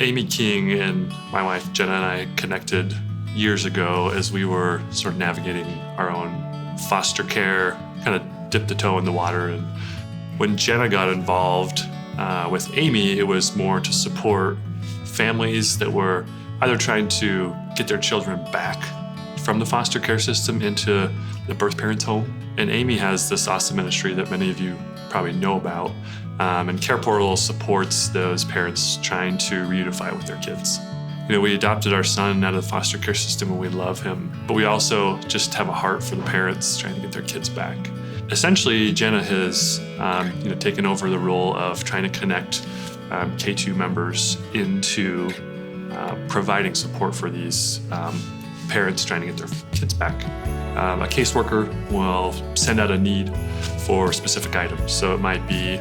Amy King and my wife Jenna and I connected years ago as we were sort of navigating our own foster care, kind of dipped the toe in the water. And when Jenna got involved with Amy, it was more to support families that were either trying to get their children back from the foster care system into the birth parents' home. And Amy has this awesome ministry that many of you probably know about. And Care Portal supports those parents trying to reunify with their kids. We adopted our son out of the foster care system and we love him, but we also just have a heart for the parents trying to get their kids back. Essentially, Jenna has taken over the role of trying to connect K2 members into providing support for these parents trying to get their kids back. A caseworker will send out a need for specific items. So it might be,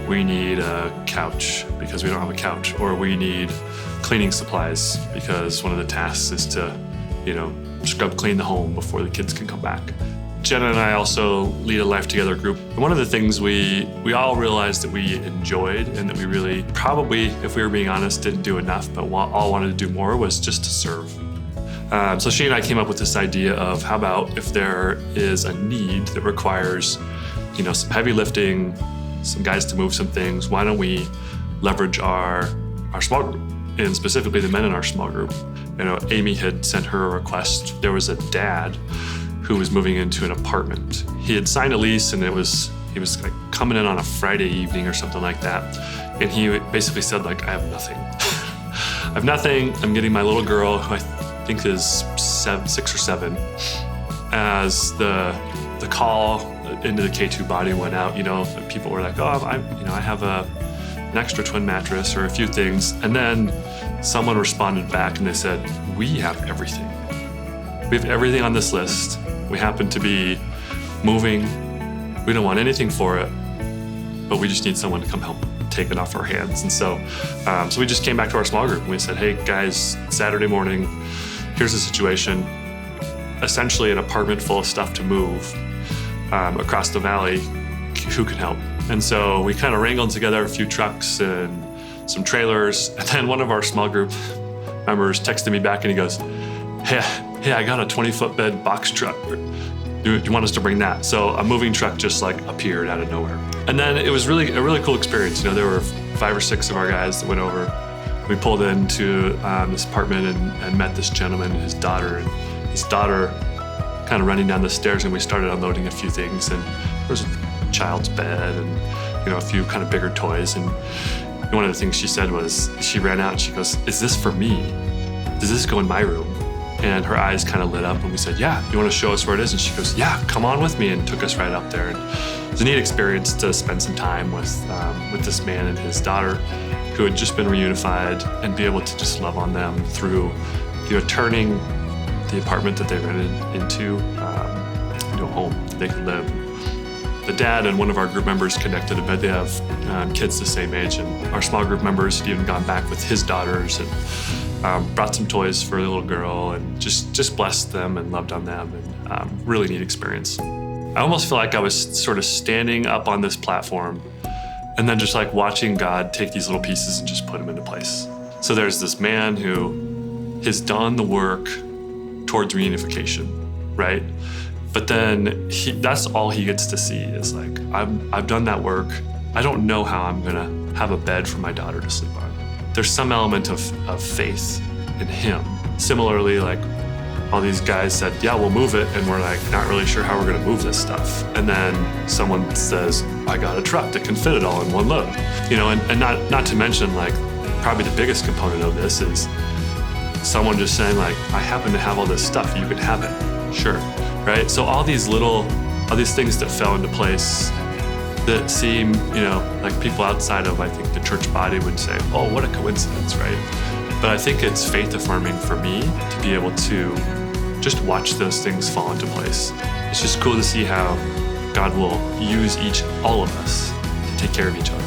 we need a couch because we don't have a couch, or we need cleaning supplies because one of the tasks is to, scrub clean the home before the kids can come back. Jenna and I also lead a Life Together group. And one of the things we all realized that we enjoyed and that we really probably, if we were being honest, didn't do enough, but all wanted to do more was just to serve. So she and I came up with this idea of how about if there is a need that requires, some heavy lifting, some guys to move some things, why don't we leverage our small group, and specifically the men in our small group. Amy had sent her a request. There was a dad who was moving into an apartment. He had signed a lease and he was like coming in on a Friday evening or something like that. And he basically said, I have nothing. I have nothing. I'm getting my little girl, who I think is 6 or 7, as the call into the K2 body went out. People were like, I have an extra twin mattress or a few things. And then someone responded back and they said, we have everything. We have everything on this list. We happen to be moving. We don't want anything for it, but we just need someone to come help take it off our hands. And so we just came back to our small group and we said, hey guys, Saturday morning, here's the situation. Essentially an apartment full of stuff to move across the valley. Who can help? And so we kind of wrangled together a few trucks and some trailers. And then one of our small group members texted me back and he goes, hey, I got a 20-foot bed box truck. Do you want us to bring that? So a moving truck just appeared out of nowhere. And then it was really a really cool experience. There were 5 or 6 of our guys that went over. We pulled into this apartment and met this gentleman and his daughter. And his daughter kind of running down the stairs, and we started unloading a few things. And there was a child's bed and a few kind of bigger toys. And one of the things she said was, she ran out and she goes, is this for me? Does this go in my room? And her eyes kind of lit up and we said, yeah, you want to show us where it is? And she goes, yeah, come on with me, and took us right up there. And it was a neat experience to spend some time with this man and his daughter who had just been reunified, and be able to just love on them through turning the apartment that they rented into a home that they could live. The dad and one of our group members connected a bit. They have kids the same age, and our small group members had even gone back with his daughters and brought some toys for the little girl and just blessed them and loved on them. And really neat experience. I almost feel like I was sort of standing up on this platform and then just watching God take these little pieces and just put them into place. So there's this man who has done the work towards reunification, right? But then that's all he gets to see is I've done that work. I don't know how I'm gonna have a bed for my daughter to sleep on. There's some element of faith in him. Similarly, all these guys said, yeah, we'll move it. And we're not really sure how we're gonna move this stuff. And then someone says, I got a truck that can fit it all in one load. And not to mention probably the biggest component of this is someone just saying I happen to have all this stuff, you can have it, sure, right? So all these things that fell into place that seem, like people outside of, I think, the church body would say, oh, what a coincidence, right? But I think it's faith affirming for me to be able to just watch those things fall into place. It's just cool to see how God will use all of us to take care of each other.